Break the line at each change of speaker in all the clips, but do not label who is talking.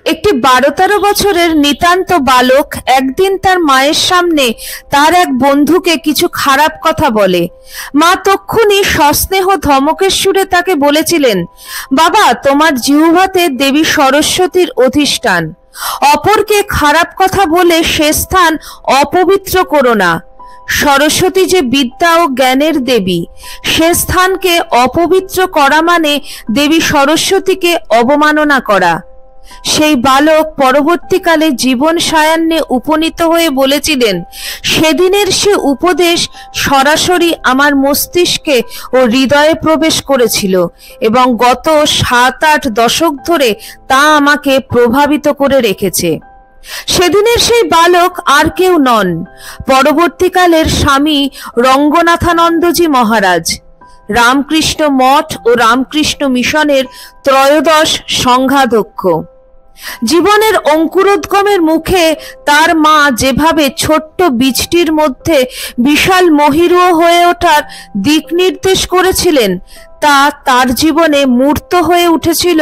একটি 12-13 বছরের নিতান্ত বালক একদিন তার মায়ের সামনে তার এক বন্ধুকে কিছু খারাপ কথা বলে। মা তক্ষুনি সস্নেহ ধমকের সুরে তাকে বলেছিলেন, বাবা, তোমার জিহ্বাতে দেবী সরস্বতীর অধিষ্ঠান। অপরকে খারাপ কথা বলে সে স্থান অপবিত্র করো না। সরস্বতী যে বিদ্যা ও জ্ঞানের দেবী, সে স্থানকে অপবিত্র করা মানে দেবী সরস্বতীকে অবমাননা করা। সেই বালক পরবর্তীকালে জীবন সায়ান্নে উপনীত হয়ে বলেছিলেন, সেদিনের সে উপদেশ সরাসরি আমার মস্তিষ্কে ও হৃদয়ে প্রবেশ করেছিল এবং গত 7-8 দশক ধরে তা আমাকে প্রভাবিত করে রেখেছে। সেদিনের সেই বালক আর কেউ নন, পরবর্তীকালের স্বামী রঙ্গনাথানন্দজি মহারাজ, রামকৃষ্ণ মঠ ও রামকৃষ্ণ মিশনের ত্রয়োদশ সংঘাধ্যক্ষ। জীবনের অঙ্কুরোদ্গমের মুখে তার মা যেভাবে ছোট্ট বীজটির মধ্যে বিশাল মহিরুহ হয়ে ওঠার দিক নির্দেশ করেছিলেন, তা তার জীবনে মূর্ত হয়ে উঠেছিল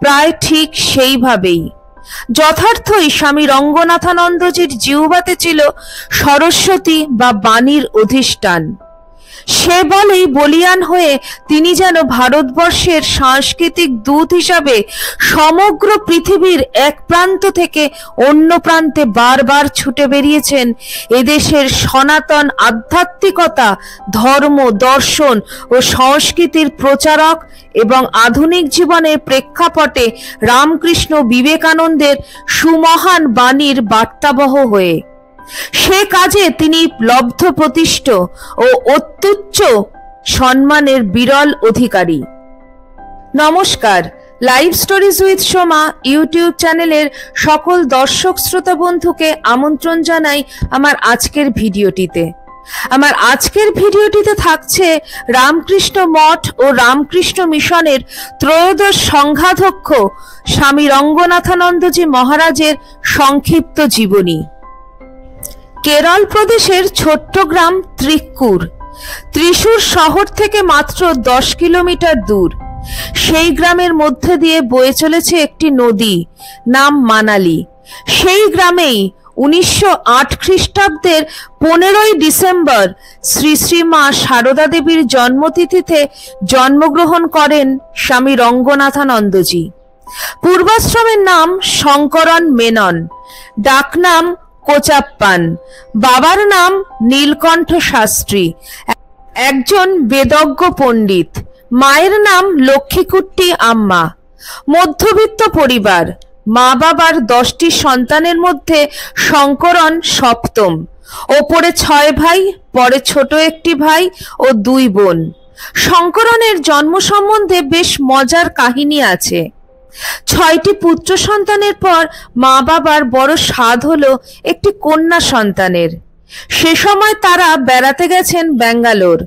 প্রায় ঠিক সেইভাবেই। যথার্থই স্বামী রঙ্গনাথানন্দজির জিহ্বাতে ছিল সরস্বতী বা বাণীর অধিষ্ঠান। সে বলেই বলিয়ান হয়ে তিনি যেন ভারতবর্ষের সাংস্কৃতিক দূত হিসাবে সমগ্র পৃথিবীর এক প্রান্ত থেকে অন্য প্রান্তে বারবার ছুটে বেরিয়েছেন এদেশের সনাতন আধ্যাত্মিকতা, ধর্ম, দর্শন ও সংস্কৃতির প্রচারক এবং আধুনিক জীবনের প্রেক্ষাপটে রামকৃষ্ণ বিবেকানন্দের সুমহান বাণীর বার্তাবহ হয়ে। সে কাজে তিনি লব্ধ প্রতিষ্ঠ ও অত্যুচ্চ সম্মানের বিরল অধিকারী। নমস্কার, live stories with Soma YouTube চ্যানেলের সকল দর্শক শ্রোতা বন্ধুকে আমন্ত্রণ জানাই আমার আজকের ভিডিওটিতে। আমার আজকের ভিডিওটিতে থাকছে রামকৃষ্ণ মঠ ও রামকৃষ্ণ মিশনের ত্রয়োদশ সংঘাধ্যক্ষ স্বামী রঙ্গনাথানন্দজি মহারাজের সংক্ষিপ্ত জীবনী। কেরল প্রদেশের ছোট্ট গ্রাম ত্রিক্কুর, ত্রিশূর শহর থেকে মাত্র 10 কিলোমিটার দূর। সেই গ্রামের মধ্যে দিয়ে বয়ে চলেছে একটি নদী, নাম মানালি। সেই গ্রামেই 1908 খ্রিস্টাব্দের 15ই ডিসেম্বর শ্রী শ্রী মা সারদা দেবীর জন্মতিথিতে জন্মগ্রহণ করেন স্বামী রঙ্গনাথানন্দজি। পূর্বাশ্রমের নাম শঙ্করন মেনন, ডাকনাম কোচাপ্পান। বাবার নাম নীলকণ্ঠ শাস্ত্রী, একজন বেদজ্ঞ পণ্ডিত। মায়ের নাম লক্ষ্মীকুট্টি আম্মা। মধ্যবিত্ত পরিবার। মা বাবার 10টি সন্তানের মধ্যে শঙ্করন সপ্তম। ওপরে 6 ভাই, পরে ছোট একটি ভাই ও 2 বোন। শঙ্করনের জন্ম সম্বন্ধে বেশ মজার কাহিনী আছে। 6টি পুত্র সন্তানের পর মা বাবার বড় সাধ হলো একটি কন্যা সন্তানের। সে সময় তারা বেড়াতে গেছেন ব্যাঙ্গালোর।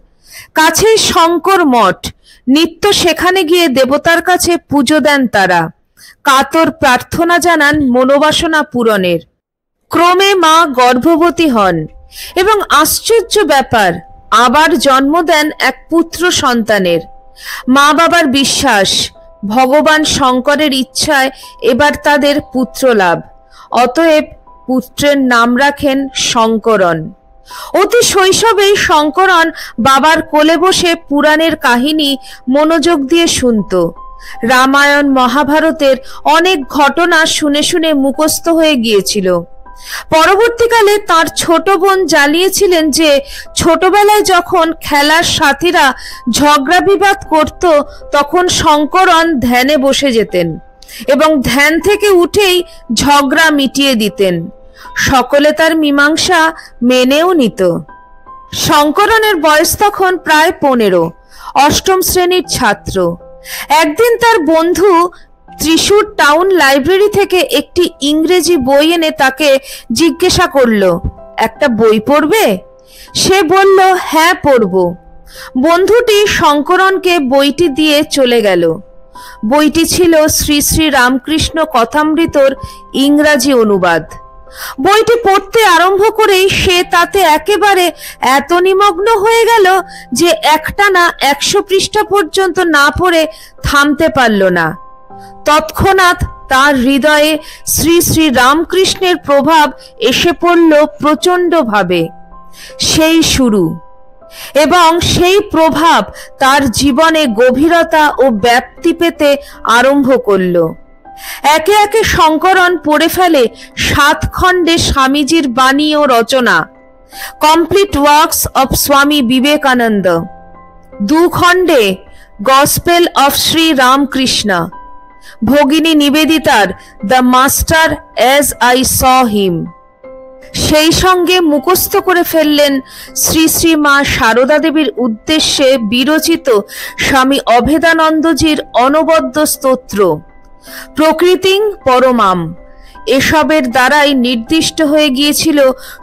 কাছেই শঙ্কর মঠ, নিত্য সেখানে গিয়ে দেবতার কাছে পুজো দেন তারা, কাতর প্রার্থনা জানান মনোবাসনা পূরণের। ক্রমে মা গর্ভবতী হন এবং আশ্চর্য ব্যাপার, আবার জন্ম দেন এক পুত্র সন্তানের। মা বাবার বিশ্বাস, ভগবান শঙ্করের ইচ্ছায় এবার তাদের পুত্র লাভ। অতএব পুত্রের নাম রাখেন শঙ্করন। অতি শৈশবেই শঙ্করন বাবার কোলে বসে পুরাণের কাহিনী মনোযোগ দিয়ে শুনত। রামায়ণ মহাভারতের অনেক ঘটনা শুনে শুনে মুখস্থ হয়ে গিয়েছিল। পরবর্তীকালে তার ছোট বোন জানিয়েছিলেন যে ছোটবেলায় যখন খেলার সাথীরা ঝগড়া বিবাদ করত, তখন শঙ্করন ধ্যানে বসে যেতেন এবং ধ্যান থেকে উঠেই ঝগড়া মিটিয়ে দিতেন। সকলে তার মীমাংসা মেনেও নিত। শঙ্করনের বয়স তখন প্রায় 15, 8ম শ্রেণীর ছাত্র। একদিন তার বন্ধু ত্রিশূর টাউন লাইব্রেরি থেকে একটি ইংরেজি বই এনে তাকে জিজ্ঞাসা করল, একটা বই পড়বে? সে বলল, হ্যাঁ পড়ব। বন্ধুটি শঙ্করনকে বইটি দিয়ে চলে গেল। বইটি ছিল শ্রী শ্রী রামকৃষ্ণ কথামৃতর ইংরাজি অনুবাদ। বইটি পড়তে আরম্ভ করেই সে তাতে একেবারে এত নিমগ্ন হয়ে গেল যে একটানা 100 পৃষ্ঠা পর্যন্ত না পড়ে থামতে পারল না। তৎক্ষণাৎ তার হৃদয়ে শ্রী শ্রী রামকৃষ্ণের প্রভাব এসে পড়ল প্রচণ্ডভাবে। সেই শুরু, এবং সেই প্রভাব তার জীবনে গভীরতা ও ব্যাপ্তি পেতে আরম্ভ করল। একে একে শঙ্করন পড়ে ফেলে 7 খণ্ডে স্বামীজির বাণী ও রচনা, complete works of Swami Vivekananda, 2 খণ্ডে গসপেল অফ শ্রী রামকৃষ্ণ, ভগিনী নিবেদিতার the master as I saw him. সেই সঙ্গে মুখস্থ করে ফেললেন শ্রী শ্রী মা সারদা দেবীর উদ্দেশ্যে বিরচিত স্বামী অভেদানন্দজির অনবদ্য স্তোত্র প্রকৃতিং পরমাম। এসবের দ্বারাই নির্দিষ্ট হয়ে গিয়েছিল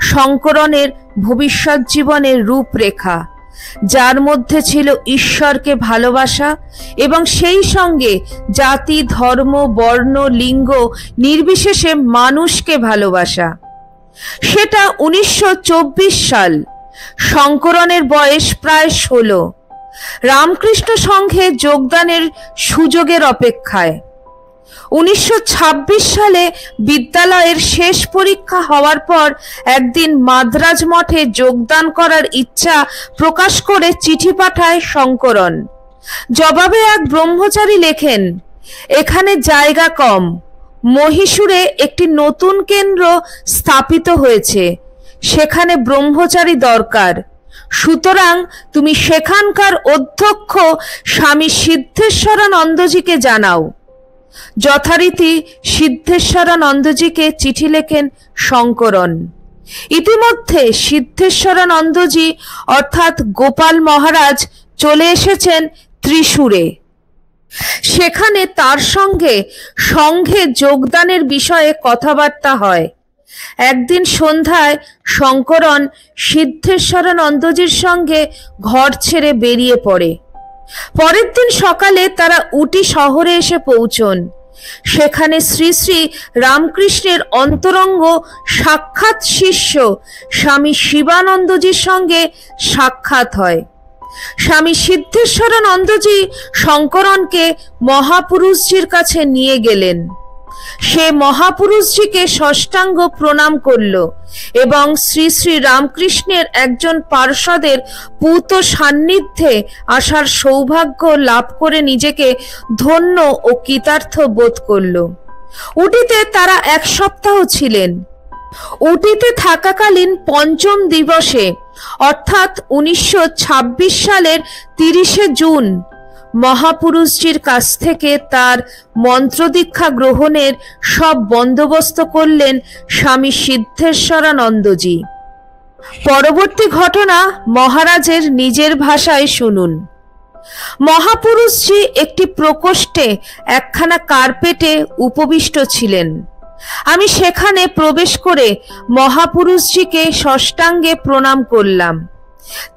শঙ্করনের ভবিষ্যৎ জীবনের রূপরেখা, যার মধ্যে ছিল ঈশ্বরকে ভালোবাসা এবং সেই সঙ্গে জাতি, ধর্ম, বর্ণ, লিঙ্গ নির্বিশেষে মানুষকে ভালোবাসা। সেটা 1924 সাল। শঙ্করনের বয়স প্রায় 16। রামকৃষ্ণ সংঘে যোগদানের সুযোগের অপেক্ষায়। 1926 সালে বিদ্যালয়ের শেষ পরীক্ষা হওয়ার পর একদিন মাদ্রাজ মঠে যোগদান করার ইচ্ছা প্রকাশ করে চিঠি পাঠায় শঙ্করন। জবাবে এক ব্রহ্মচারী লেখেন, এখানে জায়গা কম, মহীশূরে একটি নতুন কেন্দ্র স্থাপিত হয়েছে, সেখানে ব্রহ্মচারী দরকার, সুতরাং তুমি সেখানকার অধ্যক্ষ স্বামী সিদ্ধেশ্বরানন্দজিকে জানাও। যথারীতি সিদ্ধেশ্বরানন্দজিকে চিঠি লেখেন শঙ্করন। ইতিমধ্যে সিদ্ধেশ্বরানন্দজি অর্থাৎ গোপাল মহারাজ চলে এসেছেন ত্রিশূরে। সেখানে তার সঙ্গে সংঘে যোগদানের বিষয়ে কথাবার্তা হয়। একদিন সন্ধ্যায় শঙ্করন সিদ্ধেশ্বরানন্দজির সঙ্গে ঘর ছেড়ে বেরিয়ে পড়ে। পরের দিন সকালে তারা উটি শহরে এসে পৌঁছন। সেখানে শ্রী শ্রী রামকৃষ্ণের অন্তরঙ্গ সাক্ষাৎ শিষ্য স্বামী শিবানন্দজির সঙ্গে সাক্ষাৎ হয়। স্বামী সিদ্ধেশ্বরানন্দজি শঙ্করনকে মহাপুরুষজির কাছে নিয়ে গেলেন। সে মহাপুরুষজিকে ষষ্ঠাঙ্গ প্রণাম করল এবং শ্রী শ্রী রামকৃষ্ণের একজন পার্ষদের পূত সান্নিধ্যে আসার সৌভাগ্য লাভ করে নিজেকে ধন্য ও কৃতার্থ বোধ করল। উটিতে তারা 1 সপ্তাহ ছিলেন। উটিতে থাকাকালীন পঞ্চম দিবসে অর্থাৎ 1926 সালের 30শে জুন মহাপুরুষজির কাছ থেকে তার মন্ত্রদীক্ষা গ্রহণের সব বন্দোবস্ত করলেন স্বামী সিদ্ধেশ্বরানন্দজি। পরবর্তী ঘটনা মহারাজের নিজের ভাষায় শুনুন। মহাপুরুষজি একটি প্রকোষ্ঠে একখানা কার্পেটে উপবিষ্ট ছিলেন। আমি সেখানে প্রবেশ করে মহাপুরুষজিকে ষষ্ঠাঙ্গে প্রণাম করলাম।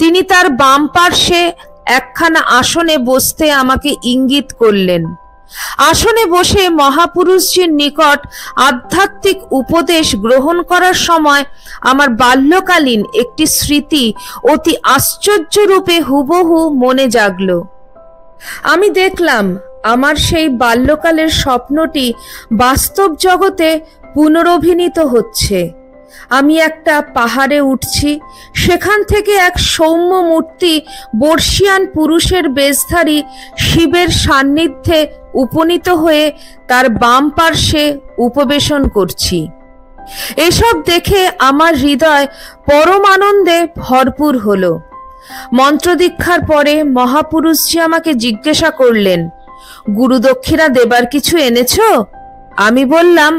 তিনি তার বাম পার্শ্বে একখানা আসনে বসতে আমাকে ইঙ্গিত করলেন। আসনে বসে মহাপুরুষজির নিকট আধ্যাত্মিক উপদেশ গ্রহণ করার সময় আমার বাল্যকালীন একটি স্মৃতি অতি আশ্চর্য রূপে হুবহু মনে জাগল। আমি দেখলাম আমার সেই বাল্যকালের স্বপ্নটি বাস্তব জগতে পুনরভিনীত হচ্ছে। আমি একটা পাহাড়ে উঠছি, সেখান থেকে এক সৌম্য মূর্তি বর্ষিয়ান পুরুষের বেশধারী শিবের সান্নিধ্যে উপনীত হয়ে তার বাম পার্শ্বে উপবেশন করছি। এসব দেখে আমার হৃদয় পরম আনন্দে ভরপুর হলো। মন্ত্রদীক্ষার পরে মহাপুরুষজি আমাকে জিজ্ঞাসা করলেন, গুরুদক্ষিণা দেবার কিছু এনেছো? আমি বললাম,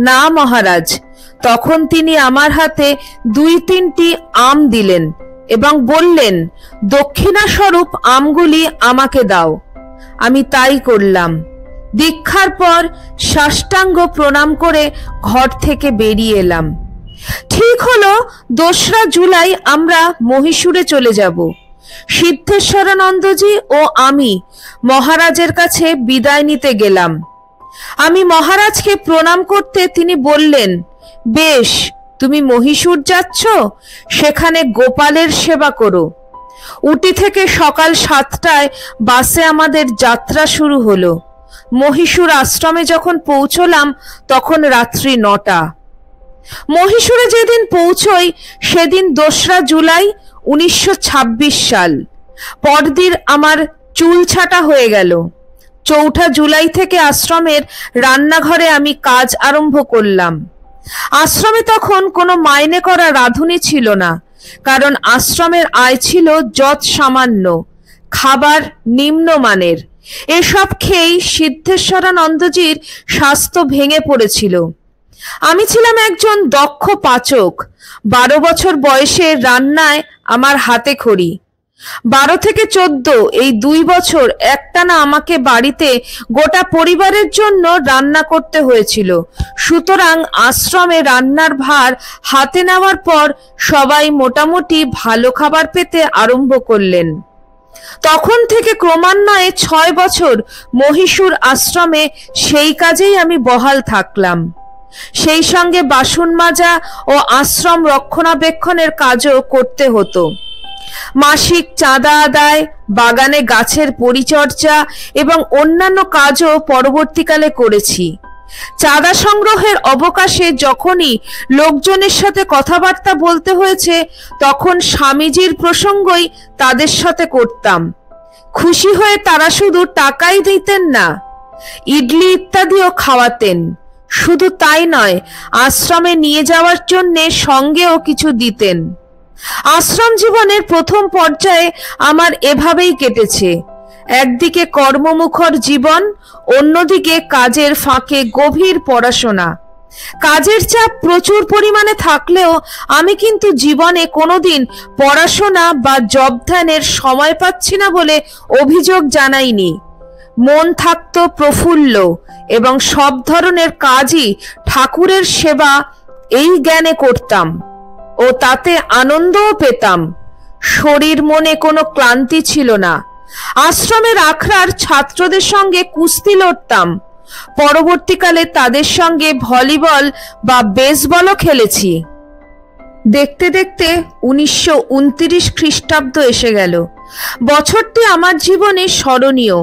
না মহারাজ। তখন তিনি আমার হাতে 2-3টি আম দিলেন এবং বললেন, দক্ষিণা স্বরূপ আমগুলি আমাকে দাও। আমি তাই করলাম। দীক্ষার পর সাষ্টাঙ্গ প্রণাম করে ঘর থেকে বেরিয়ে এলাম। ঠিক হলো 2রা জুলাই আমরা মহীশূরে চলে যাব। সিদ্ধেশ্বরানন্দজি ও আমি মহারাজের কাছে বিদায় নিতে গেলাম। আমি মহারাজকে প্রণাম করতে তিনি বললেন, বেশ, তুমি মহীশূর যাচ্ছ, সেখানে গোপালের সেবা করো। উটি থেকে সকাল 7টায় বাসে আমাদের যাত্রা শুরু হলো। মহীশূর আশ্রমে যখন পৌঁছলাম তখন রাত্রি 9টা। মহীশূরে যেদিন পৌঁছই সেদিন 2রা জুলাই 1926 সাল। পরদিন আমার চুল ছাটা হয়ে গেল। 4ঠা জুলাই থেকে আশ্রমের রান্নাঘরে আমি কাজ আরম্ভ করলাম। আশ্রমে তখন কোনো মাইনে করা রাঁধুনি ছিল না, কারণ আশ্রমের আয় ছিল যৎ সামান্য, খাবার নিম্নমানের। এসব খেয়েই সিদ্ধেশ্বরানন্দজির স্বাস্থ্য ভেঙে পড়েছিল। আমি ছিলাম একজন দক্ষ পাচক। 12 বছর বয়সে রান্নায় আমার হাতে খড়ি। 12 থেকে 14 এই 2 বছর একটানা আমাকে বাড়িতে গোটা পরিবারের জন্য রান্না করতে হয়েছিল। সুতরাং আশ্রমে রান্নার ভার হাতে নেওয়ার পর সবাই মোটামুটি ভালো খাবার পেতে আরম্ভ করলেন। তখন থেকে ক্রমান্বয়ে 6 বছর মহীশূর আশ্রমে সেই কাজেই আমি বহাল থাকলাম। সেই সঙ্গে বাসন মাজা ও আশ্রম রক্ষণাবেক্ষণের কাজও করতে হতো। মাসিক চাঁদা আদায়, বাগানে গাছের পরিচর্যা এবং অন্যান্য কাজও পরবর্তীকালে করেছি। চাঁদা সংগ্রহের অবকাশে যখনই লোকজনের সাথে কথাবার্তা বলতে হয়েছে তখন স্বামীজির প্রসঙ্গই তাদের সাথে করতাম। খুশি হয়ে তারা শুধু টাকাই দিতেন না, ইডলি ইত্যাদিও খাওয়াতেন। শুধু তাই নয়, আশ্রমে নিয়ে যাওয়ার জন্য সঙ্গেও কিছু দিতেন। আশ্রম জীবনের প্রথম পর্যায়ে আমার এভাবেই কেটেছে। একদিকে কর্মমুখর জীবন, অন্যদিকে কাজের ফাঁকে গভীর পড়াশোনা। কাজের চাপ প্রচুর পরিমাণে থাকলেও আমি কিন্তু জীবনে কোনোদিন পড়াশোনা বা জব ধ্যানের সময় পাচ্ছি না বলে অভিযোগ জানাইনি। মন থাকতো প্রফুল্ল এবং সব ধরনের কাজই ঠাকুরের সেবা এই জ্ঞানে করতাম ও তাতে আনন্দও পেতাম। শরীর মনে কোনো ক্লান্তি ছিল না। আশ্রমের আখড়ার ছাত্রদের সঙ্গে কুস্তি লড়তাম। পরবর্তীকালে তাদের সঙ্গে ভলিবল বা বেসবলও খেলেছি। দেখতে দেখতে 1929 খ্রিস্টাব্দ এসে গেল। বছরটি আমার জীবনে স্মরণীয়।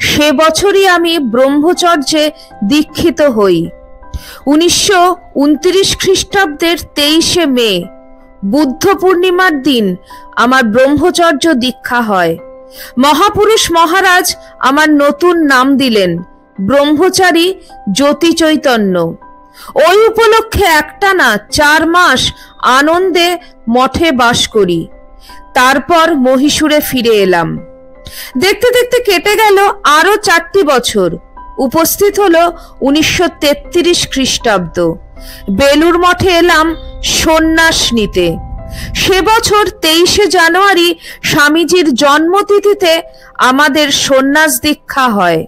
সে বছরই আমি ব্রহ্মচর্যে দীক্ষিত হই। 1929 খ্রিস্টাব্দের 23শে মে বুদ্ধ পূর্ণিমার দিন আমার ব্রহ্মচর্য দীক্ষা হয়। মহাপুরুষ মহারাজ আমার নতুন নাম দিলেন ব্রহ্মচারী জ্যোতি চৈতন্য। ওই উপলক্ষে একটানা 4 মাস আনন্দে মঠে বাস করি। তারপর মহীশূরে ফিরে এলাম। দেখতে দেখতে কেটে গেল আরো 4টি বছর। উপস্থিত হলো 1933 খ্রিস্টাব্দ। বেলুর মঠে এলাম সন্ন্যাস নিতে। সে বছর 23শে জানুয়ারি স্বামীজির জন্মতিথিতে আমাদের সন্ন্যাস দীক্ষা হয়।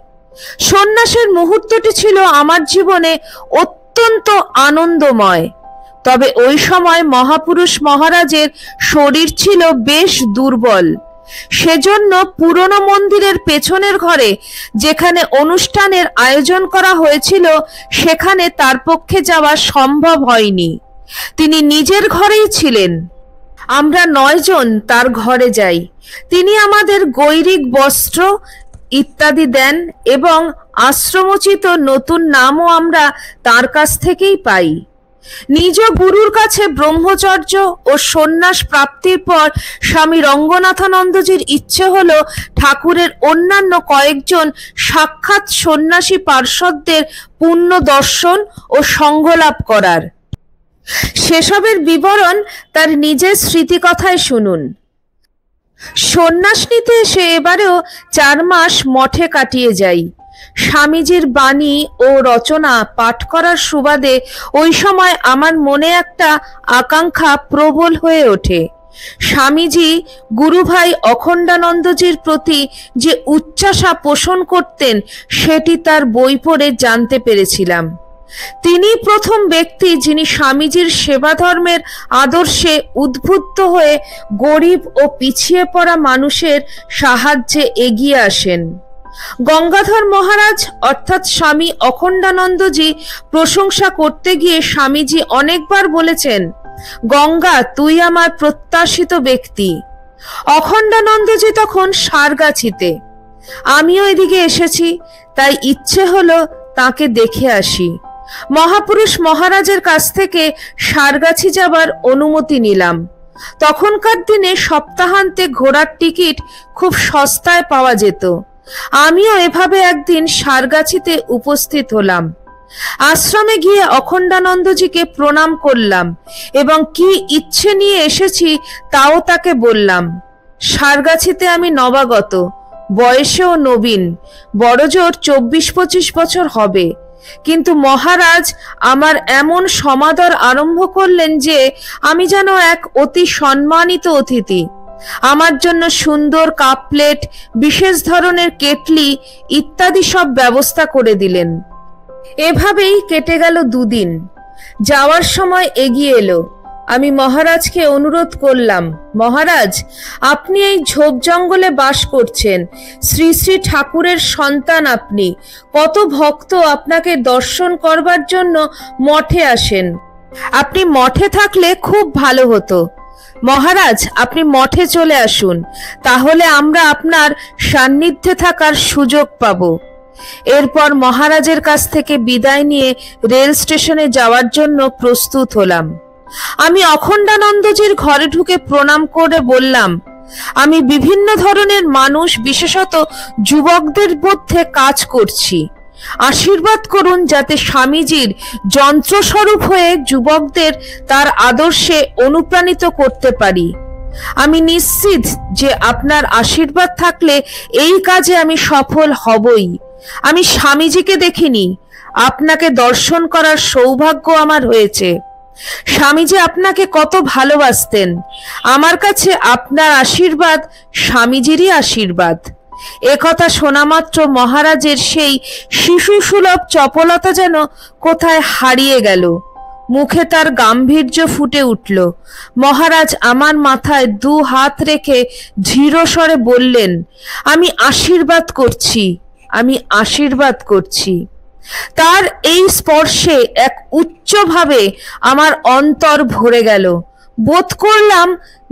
সন্ন্যাসের মুহূর্তটি ছিল আমার জীবনে অত্যন্ত আনন্দময়। তবে ওই সময় মহাপুরুষ মহারাজের শরীর ছিল বেশ দুর্বল। সেজন্য পুরনো মন্দিরের পেছনের ঘরে যেখানে অনুষ্ঠানের আয়োজন করা হয়েছিল সেখানে তার পক্ষে যাওয়া সম্ভব হয়নি। তিনি নিজের ঘরেই ছিলেন। আমরা 9 জন তার ঘরে যাই। তিনি আমাদের গৈরিক বস্ত্র ইত্যাদি দেন এবং আশ্রমোচিত নতুন নামও আমরা তার কাছ থেকেই পাই। নিজ গুরুর কাছে ব্রহ্মচর্য ও সন্ন্যাস প্রাপ্তির পর স্বামী রঙ্গনাথানন্দজির ইচ্ছে হলো ঠাকুরের অন্যান্য কয়েকজন সাক্ষাৎ সন্ন্যাসী পার্ষদদের পুণ্য দর্শন ও সঙ্গলাভ করার। সেসবের বিবরণ তার নিজের স্মৃতিকথায় শুনুন। সন্ন্যাস নিতে এসে এবারেও 4 মাস মঠে কাটিয়ে যাই। স্বামীজির বাণী ও রচনা পাঠ করার সুবাদে ওই সময় আমার মনে একটা আকাঙ্ক্ষা প্রবল হয়ে ওঠে। স্বামীজি গুরুভাই অখণ্ডানন্দজির প্রতি যে উচ্চাসা পোষণ করতেন সেটি তার বই পড়ে জানতে পেরেছিলাম। তিনি প্রথম ব্যক্তি যিনি স্বামীজির সেবা ধর্মের আদর্শে উদ্বুদ্ধ হয়ে গরিব ও পিছিয়ে পড়া মানুষের সাহায্যে এগিয়ে আসেন। গঙ্গাধর মহারাজ অর্থাৎ স্বামী অখণ্ডানন্দজি প্রশংসা করতে গিয়ে স্বামীজি অনেকবার বলেছেন, গঙ্গা তুই আমার প্রত্যাশিত ব্যক্তি। অখণ্ডানন্দজি তখন সারগাছিতে। আমিও এদিকে এসেছি, তাই ইচ্ছে হলো তাকে দেখে আসি। মহাপুরুষ মহারাজের কাছ থেকে সারগাছি যাবার অনুমতি নিলাম। তখনকার দিনে সপ্তাহান্তে ঘোড়ার টিকিট খুব সস্তায় পাওয়া যেত। আমিও এভাবে একদিন সারগাছিতে উপস্থিত হলাম। আশ্রমে গিয়ে অখণ্ডানন্দজিকে প্রণাম করলাম এবং কি ইচ্ছে নিয়ে এসেছি তাও তাকে বললাম। সারগাছিতে আমি নবাগত, বয়সেও নবীন, বড়জোর 24-25 বছর হবে, কিন্তু মহারাজ আমার এমন সমাদর আরম্ভ করলেন যে আমি যেন এক অতি সম্মানিত অতিথি। আমার জন্য সুন্দর কাপ প্লেট, বিশেষ ধরনের কেটলি ইত্যাদি সব ব্যবস্থা করে দিলেন। এভাবেই কেটে গেল 2 দিন। যাওয়ার সময় এগিয়ে এলো। আমি মহারাজকে অনুরোধ করলাম, মহারাজ, আপনি এই ঝোপ জঙ্গলে বাস করছেন, শ্রী শ্রী ঠাকুরের সন্তান আপনি, কত ভক্ত আপনাকে দর্শন করবার জন্য মঠে আসেন। আপনি মঠে থাকলে খুব ভালো হতো। মহারাজ, আপনি মঠে চলে আসুন, তাহলে আমরা আপনার সান্নিধ্যে থাকার সুযোগ পাব। এরপর মহারাজের কাছ থেকে বিদায় নিয়ে রেল স্টেশনে যাওয়ার জন্য প্রস্তুত হলাম। আমি অখণ্ডানন্দজির ঘরে ঢুকে প্রণাম করে বললাম, আমি বিভিন্ন ধরনের মানুষ, বিশেষত যুবকদের মধ্যে কাজ করছি। আশীর্বাদ করুন যাতে স্বামীজির যন্ত্রস্বরূপ হয়ে যুবকদের তার আদর্শে অনুপ্রাণিত করতে পারি। আমি নিশ্চিত যে আপনার আশীর্বাদ থাকলে এই কাজে আমি সফল হবই। আমি স্বামীজিকে দেখিনি, আপনাকে দর্শন করার সৌভাগ্য আমার হয়েছে। স্বামীজি আপনাকে কত ভালোবাসতেন। আমার কাছে আপনার আশীর্বাদ স্বামীজিরই আশীর্বাদ। একথা শোনা মাত্র মহারাজের সেই শিশু সুলভ চপলতা যেন কোথায় হারিয়ে গেল। মুখে তার গাম্ভীর্য ফুটে উঠল। মহারাজ আমার মাথায় 2 হাত রেখে ধীর স্বরে বললেন, আমি আশীর্বাদ করছি, আমি আশীর্বাদ করছি। তার এই স্পর্শে এক উচ্চভাবে আমার অন্তর ভরে গেল। বোধ করলাম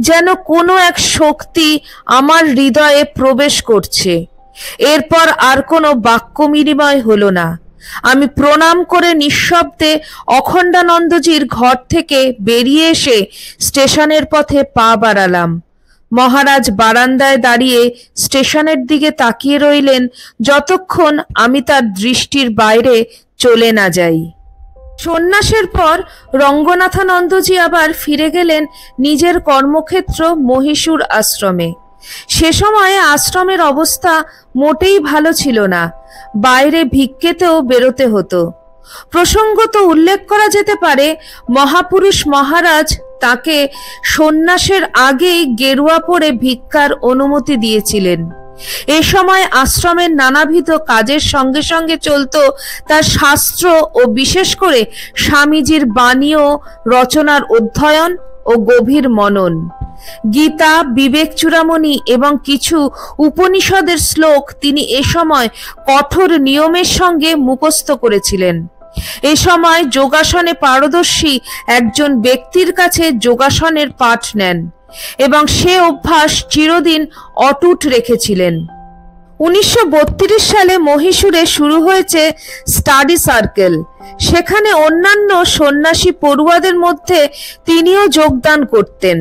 যেন কোনো এক শক্তি আমার হৃদয়ে প্রবেশ করছে। এরপর আর কোনো বাক্য বিনিময় হলো না। আমি প্রণাম করে নিঃশব্দে অখণ্ডানন্দজির ঘর থেকে বেরিয়ে এসে স্টেশনের পথে পা বাড়ালাম। মহারাজ বারান্দায় দাঁড়িয়ে স্টেশনের দিকে তাকিয়ে রইলেন যতক্ষণ আমি তার দৃষ্টির বাইরে চলে না যাই। সন্ন্যাসের পর রঙ্গনাথানন্দজি আবার ফিরে গেলেন নিজের কর্মক্ষেত্র মহীশূর আশ্রমে। সে সময়ে আশ্রমের অবস্থা মোটেই ভালো ছিল না। বাইরে ভিক্ষেতেও বেরোতে হতো। প্রসঙ্গত উল্লেখ করা যেতে পারে, মহাপুরুষ মহারাজ তাকে সন্ন্যাসের আগেই গেরুয়া পরে ভিক্ষার অনুমতি দিয়েছিলেন। এ সময় আশ্রমের নানাবিধ কাজের সঙ্গে সঙ্গে চলত তার শাস্ত্র ও বিশেষ করে স্বামীজির বাণী ও রচনার অধ্যয়ন ও গভীর মনন। গীতা, বিবেক চূড়ামণি এবং কিছু উপনিষদের শ্লোক তিনি এ সময় কঠোর নিয়মের সঙ্গে মুখস্থ করেছিলেন। এ সময় যোগাসনে পারদর্শী একজন ব্যক্তির কাছে যোগাসনের পাঠ নেন এবং সে অভ্যাস চিরদিন অটুট রেখেছিলেন। 1932 সালে মহীশূরে শুরু হয়েছে স্টাডি সার্কেল। সেখানে অন্যান্য সন্ন্যাসী পড়ুয়াদের মধ্যে তিনিও যোগদান করতেন,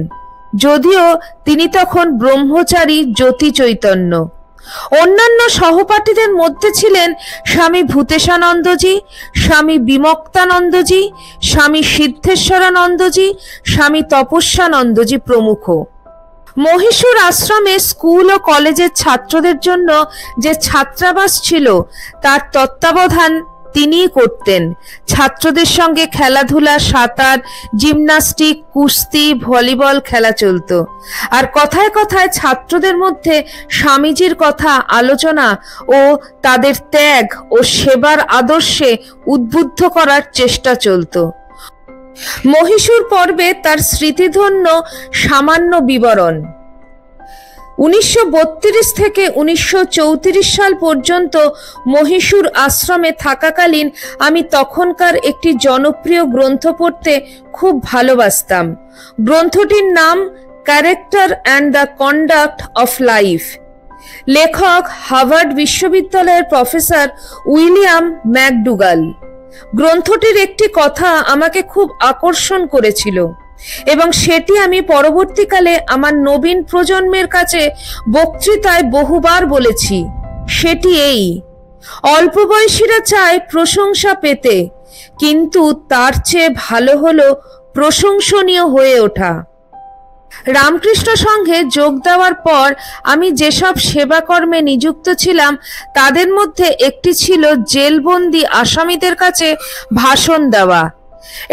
যদিও তিনি তখন ব্রহ্মচারী জ্যোতি চৈতন্য। অন্যান্য সহপাঠীদের মধ্যে ছিলেন স্বামী ভূতেশানন্দজি, স্বামী বিমক্তানন্দজি, স্বামী সিদ্ধেশ্বরানন্দজি, স্বামী তপস্যানন্দজি প্রমুখ। মহীশূর আশ্রমে স্কুল ও কলেজের ছাত্রদের জন্য যে ছাত্রাবাস ছিল তার তত্ত্বাবধান তিনিই করতেন। ছাত্রদের সঙ্গে খেলাধুলা, সাঁতার, জিমন্যাস্টিক, কুস্তি, ভলিবল খেলা চলত। আর কথায় কথায় ছাত্রদের মধ্যে স্বামীজির কথা আলোচনা ও তাদের ত্যাগ ও সেবার আদর্শে উদ্বুদ্ধ করার চেষ্টা চলত। মহীশূর পর্বে তার স্মৃতিধন্য সামান্য বিবরণ। 1932 থেকে 1934 সাল পর্যন্ত মহীশূর আশ্রমে থাকাকালীন আমি তখনকার একটি জনপ্রিয় গ্রন্থ পড়তে খুব ভালোবাসতাম। গ্রন্থটির নাম character and the conduct of life. লেখক হার্ভার্ড বিশ্ববিদ্যালয়ের প্রফেসর উইলিয়াম ম্যাকডুগাল। গ্রন্থটির একটি কথা আমাকে খুব আকর্ষণ করেছিল এবং সেটি আমি পরবর্তীকালে আমার নবীন প্রজন্মের কাছে বক্তৃতায় বহুবার বলেছি। সেটি এই: অল্প বয়সীরা চায় প্রশংসা পেতে, কিন্তু তার চেয়ে ভালো হলো প্রশংসনীয় হয়ে ওঠা। রামকৃষ্ণ সংঘে যোগ দেওয়ার পর আমি যেসব সেবাকর্মে নিযুক্ত ছিলাম তাদের মধ্যে একটি ছিল জেলবন্দি আসামিদের কাছে ভাষণ দেওয়া।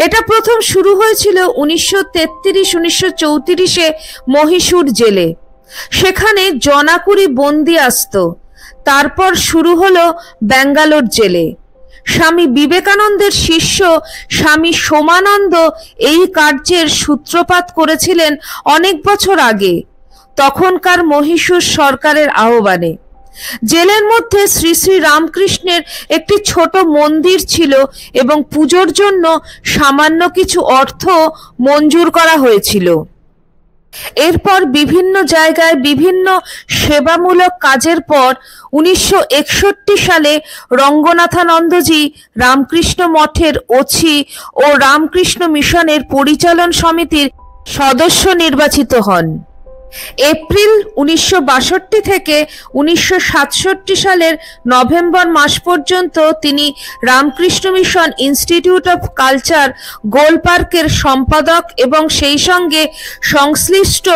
এটা প্রথম শুরু হয়েছিল 1933-1934-এ মহীশূর জেলে। সেখানে জনাকুরি বন্দি আসতো। তারপর শুরু হলো ব্যাঙ্গালোর জেলে। স্বামী বিবেকানন্দের শিষ্য স্বামী সোমানন্দ এই কার্যের সূত্রপাত করেছিলেন অনেক বছর আগে, তখনকার মহীশূর সরকারের আহ্বানে। জেলের মধ্যে শ্রী শ্রী রামকৃষ্ণের একটি ছোট মন্দির ছিল এবং পুজোর জন্য সামান্য কিছু অর্থ মঞ্জুর করা হয়েছিল। এরপর বিভিন্ন জায়গায় বিভিন্ন সেবামূলক কাজের পর 1961 সালে রঙ্গনাথানন্দজি রামকৃষ্ণ মঠের ওছি ও রামকৃষ্ণ মিশনের পরিচালন সমিতির সদস্য নির্বাচিত হন। এপ্রিল 1962 থেকে 1967 সালের নভেম্বর মাস পর্যন্ত তিনি Ramakrishna mission institute of culture গোলপার্কের সম্পাদক এবং সেই সঙ্গে সংশ্লিষ্ট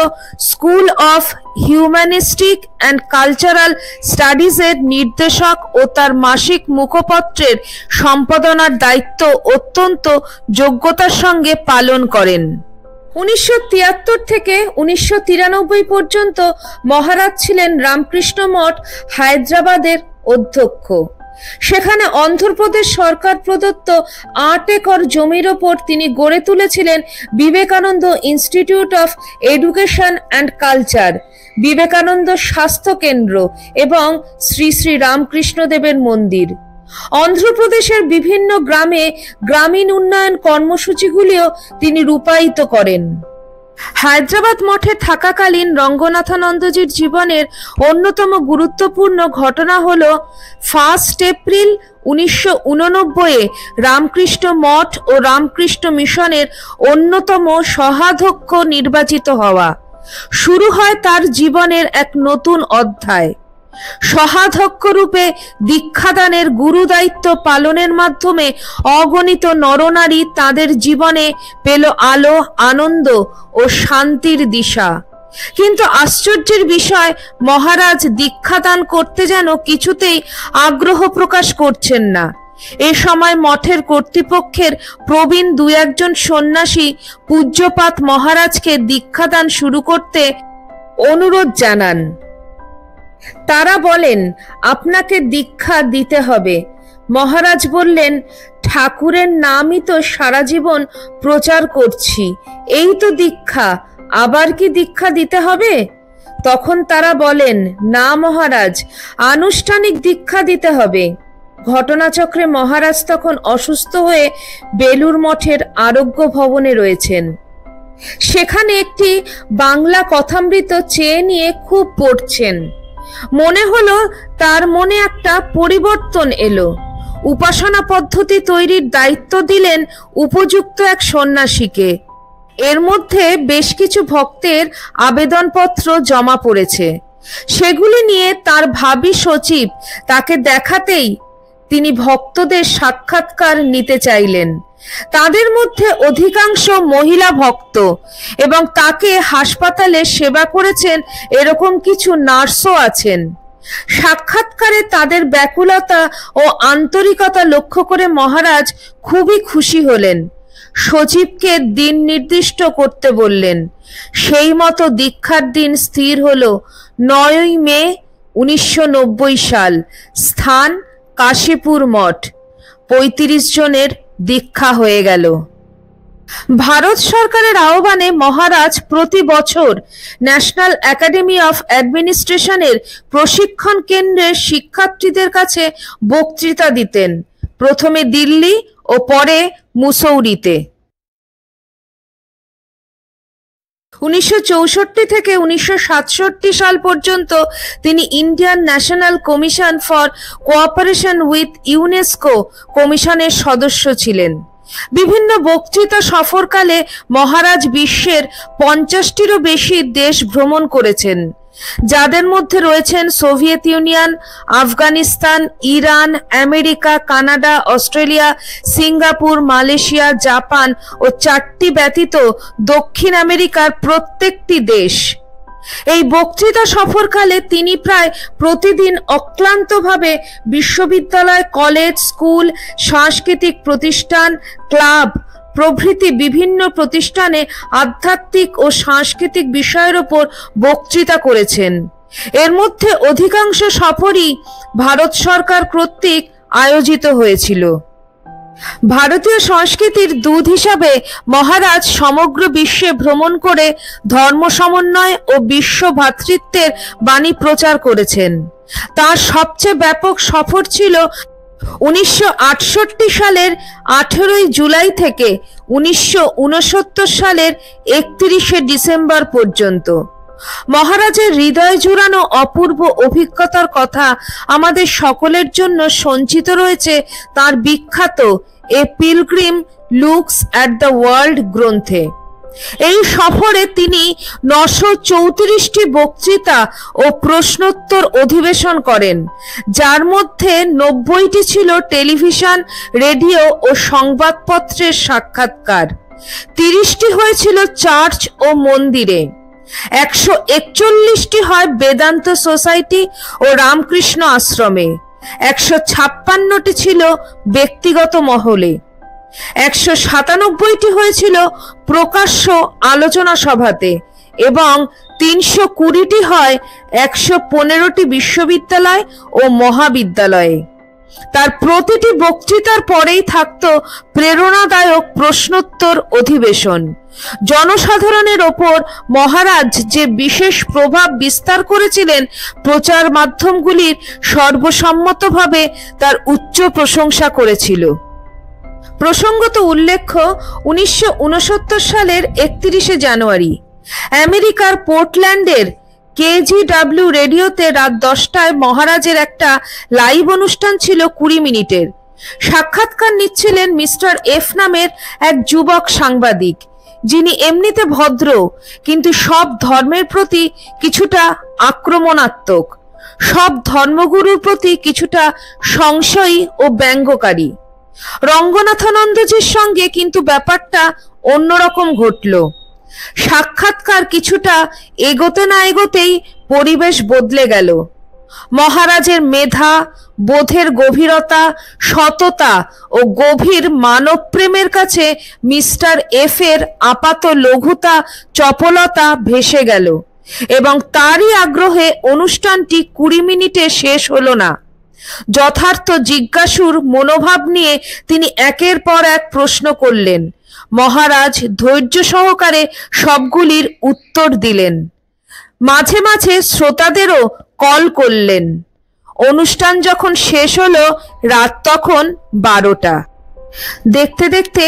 school of humanistic and cultural স্টাডিজের নির্দেশক ও তার মাসিক মুখপত্রের সম্পাদনার দায়িত্ব অত্যন্ত যোগ্যতার সঙ্গে পালন করেন। 1973 থেকে 1993 পর্যন্ত মহারাজ ছিলেন রামকৃষ্ণ মঠ হায়দ্রাবাদের অধ্যক্ষ। সেখানে অন্ধ্রপ্রদেশ সরকার প্রদত্ত 8 একর জমির ওপর তিনি গড়ে তুলেছিলেন Vivekananda institute of education and culture, Vivekananda স্বাস্থ্য কেন্দ্র এবং শ্রী শ্রী রামকৃষ্ণদেবের মন্দির। অন্ধ্রপ্রদেশের বিভিন্ন গ্রামে গ্রামীণ উন্নয়ন কর্মসূচিগুলিও তিনি রূপায়িত করেন। হায়দ্রাবাদ মঠে থাকাকালীন রঙ্গনাথানন্দজির জীবনের অন্যতম গুরুত্বপূর্ণ ঘটনা হল 1 এপ্রিল 1989-এ রামকৃষ্ণ মঠ ও রামকৃষ্ণ মিশনের অন্যতম সহাধ্যক্ষ নির্বাচিত হওয়া। শুরু হয় তার জীবনের এক নতুন অধ্যায়। সহাধ্যক্ষ রূপে দীক্ষাদানের গুরুদায়িত্ব পালনের মাধ্যমে অগণিত নরনারী তাদের জীবনে পেল আলো, আনন্দ ও শান্তির দিশা। কিন্তু আশ্চর্যের বিষয়, মহারাজ দীক্ষাদান করতে যেন কিছুতেই আগ্রহ প্রকাশ করছেন না। এ সময় মঠের কর্তৃপক্ষের প্রবীণ 2-1 সন্ন্যাসী পূজ্যপাদ মহারাজকে দীক্ষাদান শুরু করতে অনুরোধ জানান। তারা বলেন, আপনাকে দীক্ষা দিতে হবে। মহারাজ বললেন, ঠাকুরের নামই তো সারা জীবন প্রচার করছি, এই তো দীক্ষা, আবার কি দীক্ষা দিতে হবে? তখন তারা বলেন, না মহারাজ, আনুষ্ঠানিক দীক্ষা দিতে হবে। ঘটনাচক্রে মহারাজ তখন অসুস্থ হয়ে বেলুর মঠের আরোগ্য ভবনে রয়েছেন। সেখানে একটি বাংলা কথামৃত চেয়ে নিয়ে খুব পড়ছেন। মনে হলো তার মনে একটা পরিবর্তন এলো। উপাসনা পদ্ধতি তৈরির দায়িত্ব দিলেন উপযুক্ত এক সন্ন্যাসীকে। এর মধ্যে বেশ কিছু ভক্তের আবেদনপত্র জমা পড়েছে। সেগুলি নিয়ে তার ভাবী সচিব তাকে দেখাতেই তিনি ভক্তদের সাক্ষাৎকার নিতে চাইলেন। তাদের মধ্যে অধিকাংশ মহিলা ভক্ত এবং তাকে হাসপাতালে সেবা করেছেন এরকম কিছু নার্সও আছেন। সাক্ষাৎকারে তাদের ব্যাকুলতা ও আন্তরিকতা লক্ষ্য করে মহারাজ খুবই খুশি হলেন। সচিবকে দিন নির্দিষ্ট করতে বললেন। সেই মতো দীক্ষার দিন স্থির হলো 9 মে 1990 সাল। স্থান কাশীপুর মঠ। 35 জনের দীক্ষা হয়ে গেল। ভারত সরকারের আহ্বানে মহারাজ প্রতি বছর ন্যাশনাল একাডেমি অফ অ্যাডমিনিস্ট্রেশনের প্রশিক্ষণ কেন্দ্রের শিক্ষার্থীদের কাছে বক্তৃতা দিতেন, প্রথমে দিল্লি ও পরে মুসৌরিতে। 1964 থেকে 1967 সাল পর্যন্ত তিনি Indian national commission for cooperation with UNESCO কমিশনের সদস্য ছিলেন। বিভিন্ন বক্তৃতা সফরকালে মহারাজ বিশ্বের 50টিরও বেশি দেশ ভ্রমণ করেছেন, যাদের মধ্যে রয়েছেন Soviet Union, Afghanistan, Iran, America, Canada, Australia, Singapore, Malaysia, Japan ও 4টি ব্যতীত দক্ষিণ আমেরিকার প্রত্যেকটি দেশ। এই বক্তৃতা সফরকালে তিনি প্রায় প্রতিদিন অক্লান্তভাবে বিশ্ববিদ্যালয়, কলেজ, স্কুল, সাংস্কৃতিক প্রতিষ্ঠান, ক্লাব প্রভৃতি বিভিন্ন প্রতিষ্ঠানে আধ্যাত্মিক ও সাংস্কৃতিক বিষয়ের উপর বক্তৃতা করেছেন। এর মধ্যে অধিকাংশ সফরই ভারত সরকার কর্তৃক আয়োজিত হয়েছিল। ভারতীয় সংস্কৃতির দূত হিসাবে মহারাজ সমগ্র বিশ্বে ভ্রমণ করে ধর্ম সমন্বয় ও বিশ্ব ভ্রাতৃত্বের বাণী প্রচার করেছেন। তার সবচেয়ে ব্যাপক সফর ছিল 1968 সালের 18 জুলাই থেকে 1969 সালের 31 ডিসেম্বর পর্যন্ত। মহারাজের হৃদয় জুড়ানো অপূর্ব অভিজ্ঞতার কথা আমাদের সকলের জন্য সঞ্চিত রয়েছে তার বিখ্যাত a pilgrim looks at the world গ্রন্থে। এই সফরে তিনি 934টি বক্তৃতা ও প্রশ্নোত্তর অধিবেশন করেন, যার মধ্যে 90টি ছিল টেলিভিশন, রেডিও ও সংবাদপত্রের সাক্ষাৎকার। 30টি হয়েছিল চার্চ ও মন্দিরে, 141টি হয় বেদান্ত সোসাইটি ও রামকৃষ্ণ আশ্রমে, 156টি ছিল ব্যক্তিগত মহলে, 197টি হয়েছিল প্রকাশ্য আলোচনা সভাতে এবং 320টি হয় 115টি বিশ্ববিদ্যালয় ও মহাবিদ্যালয়ে। তার প্রতিটি বক্তৃতার পরেই থাকত প্রেরণাদায়ক প্রশ্নোত্তর অধিবেশন। জনসাধারণের ওপর মহারাজ যে বিশেষ প্রভাব বিস্তার করেছিলেন, প্রচার মাধ্যমগুলির সর্বসম্মতভাবে তার উচ্চ প্রশংসা করেছিল। প্রসঙ্গত উল্লেখ্য, 1969 সালের 31 জানুয়ারি আমেরিকার পোর্টল্যান্ডের KGW রেডিওতে রাত 10টায় মহারাজের একটা লাইভ অনুষ্ঠান ছিল 20 মিনিটের। সাক্ষাৎকার নিচ্ছিলেন মিস্টার এফ নামের এক যুবক সাংবাদিক, যিনি এমনিতে ভদ্র কিন্তু সব ধর্মের প্রতি কিছুটা আক্রমণাত্মক, সব ধর্মগুরুর প্রতি কিছুটা সংশয়ী ও ব্যঙ্গকারী। রঙ্গনাথানন্দজির সঙ্গে কিন্তু ব্যাপারটা অন্যরকম ঘটল। সাক্ষাৎকার কিছুটা এগোতে না এগোতেই পরিবেশ বদলে গেল। মহারাজের মেধা, বোধের গভীরতা, সততা ও গভীর মানব প্রেমের কাছে মিস্টার এফ এর আপাত লঘুতা, চপলতা ভেসে গেল এবং তারই আগ্রহে অনুষ্ঠানটি 20 মিনিটে শেষ হলো না। যথার্থ জিজ্ঞাসুর মনোভাব নিয়ে তিনি একের পর এক প্রশ্ন করলেন। মহারাজ ধৈর্য সহকারে সবগুলির উত্তর দিলেন, মাঝে মাঝে শ্রোতাদেরও কল করলেন। অনুষ্ঠান যখন শেষ হলো, রাত তখন 12টা। দেখতে দেখতে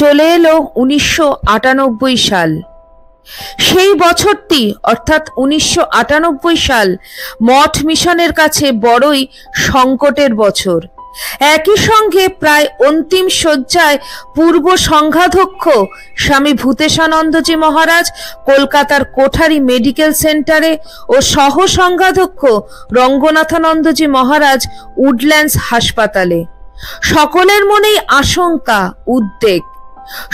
চলে এলো 1998 সাল। সেই বছরটি অর্থাৎ 1998 সাল মঠ মিশনের কাছে বড়ই সংকটের বছর। একই সঙ্গে প্রায় অন্তিম শয্যায় পূর্ব সংঘাধ্যক্ষ স্বামী ভূতেশানন্দজি মহারাজ কলকাতার কোঠারি মেডিকেল সেন্টারে ও সহ সংঘাধ্যক্ষ রঙ্গনাথানন্দজি মহারাজ উডল্যান্ডস হাসপাতালে। সকলের মনেই আশঙ্কা, উদ্বেগ।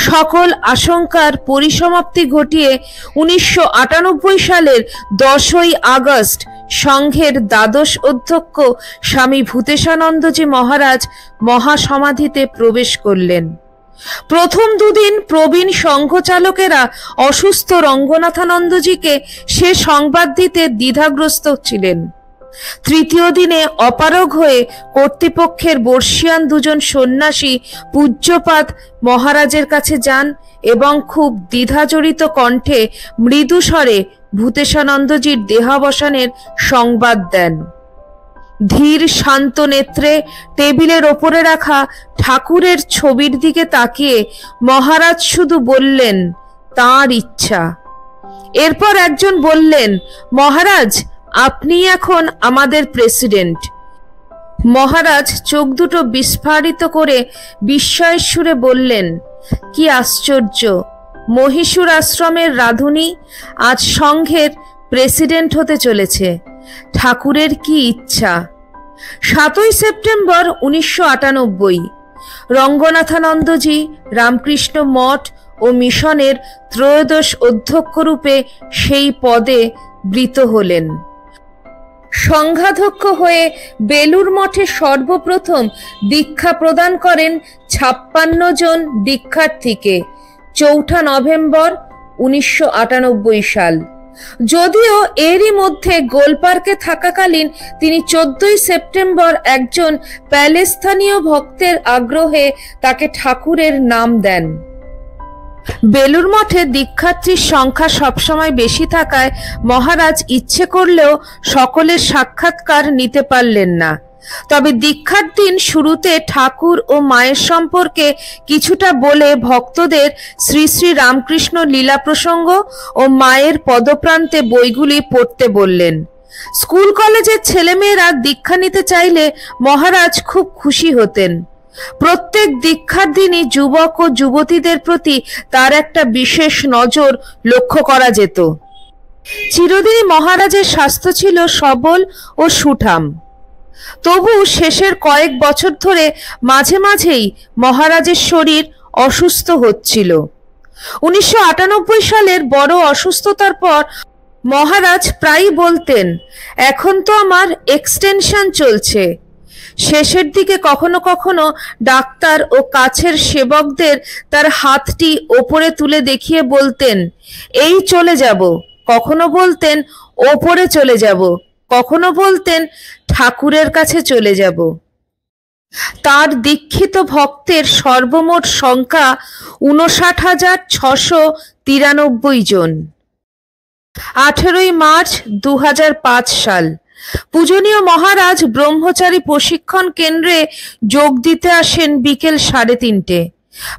সকল আশঙ্কার পরিসমাপ্তি ঘটিয়ে 1998 সালের 10ই আগস্ট সংঘের দ্বাদশ অধ্যক্ষ স্বামী ভূতেশানন্দজি মহারাজ মহাসমাধিতে প্রবেশ করলেন। প্রথম দুদিন প্রবীণ সংঘচালকেরা অসুস্থ রঙ্গনাথানন্দজিকে সে সংবাদ দিতে দ্বিধাগ্রস্ত ছিলেন। তৃতীয় দিনে অপারগ হয়ে কর্তৃপক্ষের বর্ষিয়ান দুজন সন্ন্যাসী পূজ্যপাদ মহারাজের কাছে যান এবং খুব দ্বিধাজড়িত কণ্ঠে মৃদু স্বরে ভূতেশানন্দজির দেহাবসানের সংবাদ দেন। ধীর শান্ত নেত্রে টেবিলের ওপরে রাখা ঠাকুরের ছবির দিকে তাকিয়ে মহারাজ শুধু বললেন, তাঁর ইচ্ছা। এরপর একজন বললেন, মহারাজ, আপনি এখন আমাদের প্রেসিডেন্ট। মহারাজ চোখ দুটো বিস্ফারিত করে বিস্ময়ের সুরে বললেন, কি আশ্চর্য! মহীশূর আশ্রমের রাধুনী আজ সংঘের প্রেসিডেন্ট হতে চলেছে। ঠাকুরের কি ইচ্ছা! 7ই সেপ্টেম্বর 1998 রঙ্গনাথানন্দজি রামকৃষ্ণ মঠ ও মিশনের ত্রয়োদশ অধ্যক্ষ রূপে সেই পদে বৃত হলেন। সংঘাধ্যক্ষ হয়ে বেলুর মঠে সর্বপ্রথম দীক্ষা প্রদান করেন 56 জন দীক্ষার্থীকে 4 নভেম্বর 1998 সাল। যদিও এরই মধ্যে গোলপার্কে থাকাকালীন তিনি 14ই সেপ্টেম্বর একজন প্যালেস্তানীয় ভক্তের আগ্রহে তাকে ঠাকুরের নাম দেন। বেলুর মঠে দীক্ষার্থীর সংখ্যা সবসময় বেশি থাকায় মহারাজ ইচ্ছে করলেও সকলের সাক্ষাৎকার নিতে পারলেন না। তবে দীক্ষার দিন শুরুতে ঠাকুর ও মায়ের সম্পর্কে কিছুটা বলে ভক্তদের শ্রী শ্রী রামকৃষ্ণ লীলা প্রসঙ্গ ও মায়ের পদপ্রান্তে বইগুলি পড়তে বললেন। স্কুল কলেজের ছেলেমেয়েরা দীক্ষা নিতে চাইলে মহারাজ খুব খুশি হতেন। প্রত্যেক দীক্ষার দিনই যুবক ও যুবতীদের প্রতি তার একটা বিশেষ নজর লক্ষ্য করা যেত। চিরদিনই মহারাজের স্বাস্থ্য ছিল সবল ও সুঠাম। তবু শেষের কয়েক বছর ধরে মাঝে মাঝেই মহারাজের শরীর অসুস্থ হচ্ছিল। 1998 সালের বড় অসুস্থতার পর মহারাজ প্রায়ই বলতেন, এখন তো আমার এক্সটেনশন চলছে। শেষের দিকে কখনো কখনো ডাক্তার ও কাছের সেবকদের তার হাতটি ওপরে তুলে দেখিয়ে বলতেন, এই চলে যাব। কখনো বলতেন, ওপরে চলে যাব। কখনো বলতেন, ঠাকুরের কাছে চলে যাব। তার দীক্ষিত ভক্তের সর্বমোট সংখ্যা 59,693 জন। 18ই মার্চ 2005 সাল পূজনীয় মহারাজ ব্রহ্মচারী প্রশিক্ষণ কেন্দ্রে যোগ দিতে আসেন বিকেল 3:30।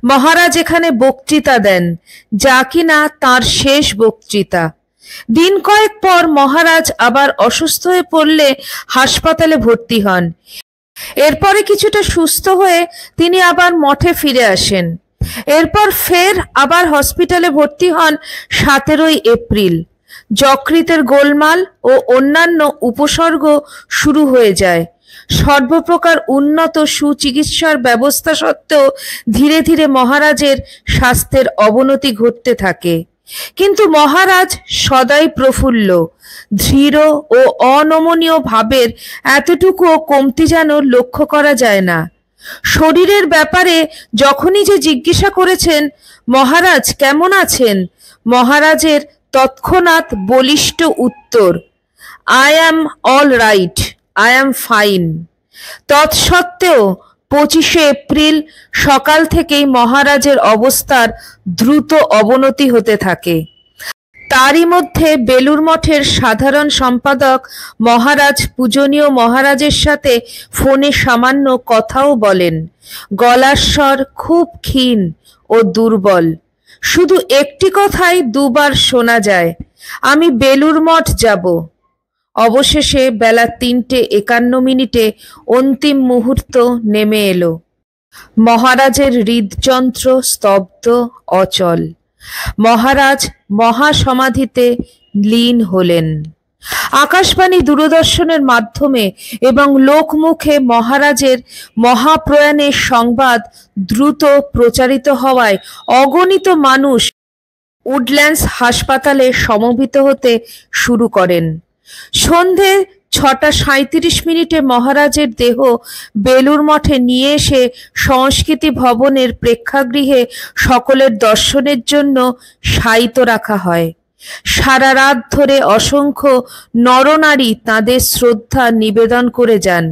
মহারাজ এখানে বক্তৃতা দেন, যা কিনা তাঁর শেষ বক্তৃতা। দিন কয়েক পর মহারাজ আবার অসুস্থ হয়ে পড়লে হাসপাতালে ভর্তি হন। এরপরে কিছুটা সুস্থ হয়ে তিনি আবার মঠে ফিরে আসেন। এরপর ফের আবার হসপিটালে ভর্তি হন 17ই এপ্রিল। যকৃতের গোলমাল ও অন্যান্য উপসর্গ শুরু হয়ে যায়। সর্বপ্রকার উন্নত সুচিকিৎসার ব্যবস্থা সত্ত্বেও ধীরে ধীরে মহারাজের স্বাস্থ্যের অবনতি ঘটতে থাকে। কিন্তু মহারাজ সদাই প্রফুল্ল, দৃঢ় ও অনমনীয় ভাবের এতটুকুও কমতি যেন লক্ষ্য করা যায় না। শরীরের ব্যাপারে যখনই যে জিজ্ঞাসা করেছেন, মহারাজ কেমন আছেন, মহারাজের তৎক্ষণাৎ বলিষ্ঠ উত্তর, I am all right, I am fine. তৎসত্ত্বেও 25শে এপ্রিল সকাল থেকেই মহারাজের অবস্থার দ্রুত অবনতি হতে থাকে। তারই মধ্যে বেলুর মঠের সাধারণ সম্পাদক মহারাজ পূজনীয় মহারাজের সাথে ফোনে সামান্য কথাও বলেন। গলার স্বর খুব ক্ষীণ ও দুর্বল। শুধু একটি কথাই দুবার শোনা যায়, আমি বেলুর মঠ যাব। অবশেষে বেলা 3:51 অন্তিম মুহূর্ত নেমে এলো। মহারাজের হৃদযন্ত্র স্তব্ধ, অচল। মহারাজ মহাসমাধিতে লীন হলেন। আকাশবাণী দূরদর্শনের মাধ্যমে এবং লোকমুখে মহারাজের মহাপ্রয়াণের সংবাদ দ্রুত প্রচারিত হওয়ায় অগণিত মানুষ উডল্যান্ডস হাসপাতালে সমবেত হতে শুরু করেন। সন্ধে 6:37 মহারাজের দেহ বেলুর মঠে নিয়ে এসে সংস্কৃতি ভবনের প্রেক্ষাগৃহে সকলের দর্শনের জন্য শায়িত রাখা হয়। সারা রাত ধরে অসংখ্য নরনারী তাঁদের শ্রদ্ধা নিবেদন করে যান।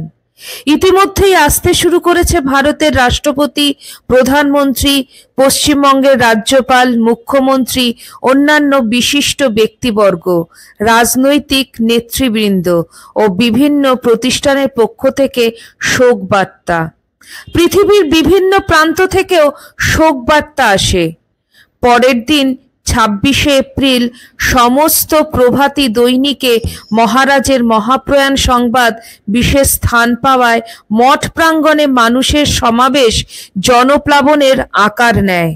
ইতিমধ্যেই আসতে শুরু করেছে ভারতের রাষ্ট্রপতি, প্রধানমন্ত্রী, পশ্চিমবঙ্গের রাজ্যপাল, মুখ্যমন্ত্রী, অন্যান্য বিশিষ্ট ব্যক্তিবর্গ, রাজনৈতিক নেতৃবৃন্দ ও বিভিন্ন প্রতিষ্ঠানের পক্ষ থেকে শোক বার্তা। পৃথিবীর বিভিন্ন প্রান্ত থেকেও শোক বার্তা আসে। পরের দিন 26 এপ্রিল সমস্ত প্রভাতী দৈনিকে মহারাজের মহাপ্রয়াণ সংবাদ বিশেষ স্থান পাওয়ায় মঠ প্রাঙ্গণে মানুষের সমাবেশ জনপ্লাবনের আকার নেয়।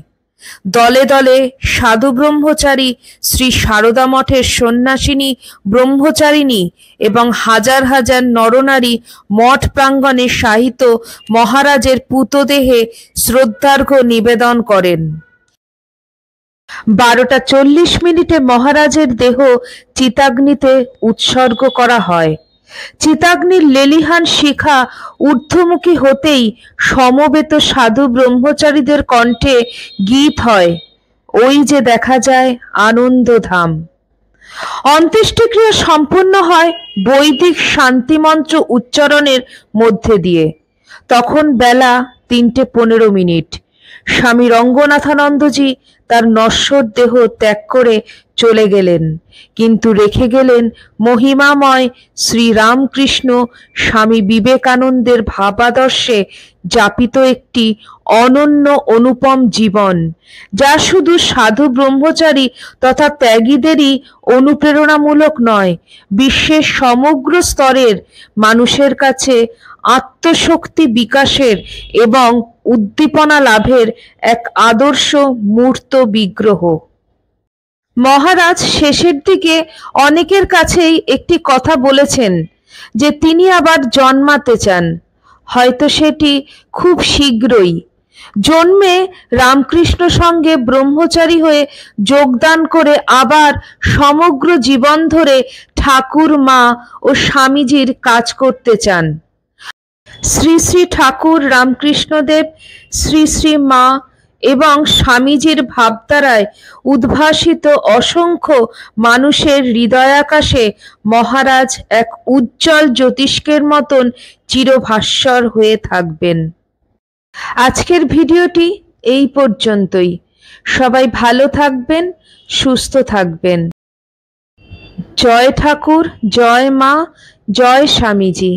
দলে দলে সাধু ব্রহ্মচারী, শ্রী সারদা মঠের সন্ন্যাসিনী ব্রহ্মচারিণী এবং হাজার হাজার নরনারী মঠ প্রাঙ্গণে শায়িত মহারাজের পূতদেহে শ্রদ্ধার্ঘ্য নিবেদন করেন। 12:40 মহারাজের দেহ চিতাগ্নিতে উৎসর্গ করা হয়। চিতাগ্নির লেলিহান শিখা ঊর্ধ্বমুখী হতেই সমবেত সাধু ব্রহ্মচারীদের কণ্ঠে গীত হয়, ওই যে দেখা যায় আনন্দধাম। অন্ত্যেষ্টিক্রিয়া সম্পন্ন হয় বৈদিক শান্তিমন্ত্র উচ্চারণের মধ্যে দিয়ে। তখন বেলা 3:15। স্বামী রঙ্গনাথানন্দজি তার নশ্বর দেহ ত্যাগ করে চলে গেলেন, কিন্তু রেখে গেলেন মহিমাময় শ্রীরামকৃষ্ণ স্বামী বিবেকানন্দের ভাবাদর্শে যাপিত একটি অনন্য অনুপম জীবন, যা শুধু সাধু ব্রহ্মচারী তথা ত্যাগীদেরই অনুপ্রেরণামূলক নয়, বিশ্বের সমগ্র স্তরের মানুষের কাছে আত্মশক্তি বিকাশের এবং উদ্দীপনা লাভের এক আদর্শ মূর্ত বিগ্রহ। মহারাজ শেষের দিকে অনেকের কাছেই একটি কথা বলেছেন যে তিনি আবার জন্মাতে চান, হয়তো সেটি খুব শীঘ্রই। জন্মে রামকৃষ্ণ সঙ্গে ব্রহ্মচারী হয়ে যোগদান করে আবার সমগ্র জীবন ধরে ঠাকুর, মা ও স্বামীজির কাজ করতে চান। শ্রী শ্রী ঠাকুর রামকৃষ্ণদেব, শ্রী শ্রী মা এবং স্বামীজির ভাবধারায় উদ্ভাসিত অসংখ্য মানুষের হৃদয়াকাশে মহারাজ এক উজ্জ্বল জ্যোতিষ্কের মতন চিরভাস্বর হয়ে থাকবেন। আজকের ভিডিওটি এই পর্যন্তই। সবাই ভালো থাকবেন, সুস্থ থাকবেন। জয় ঠাকুর, জয় মা, জয় স্বামীজি।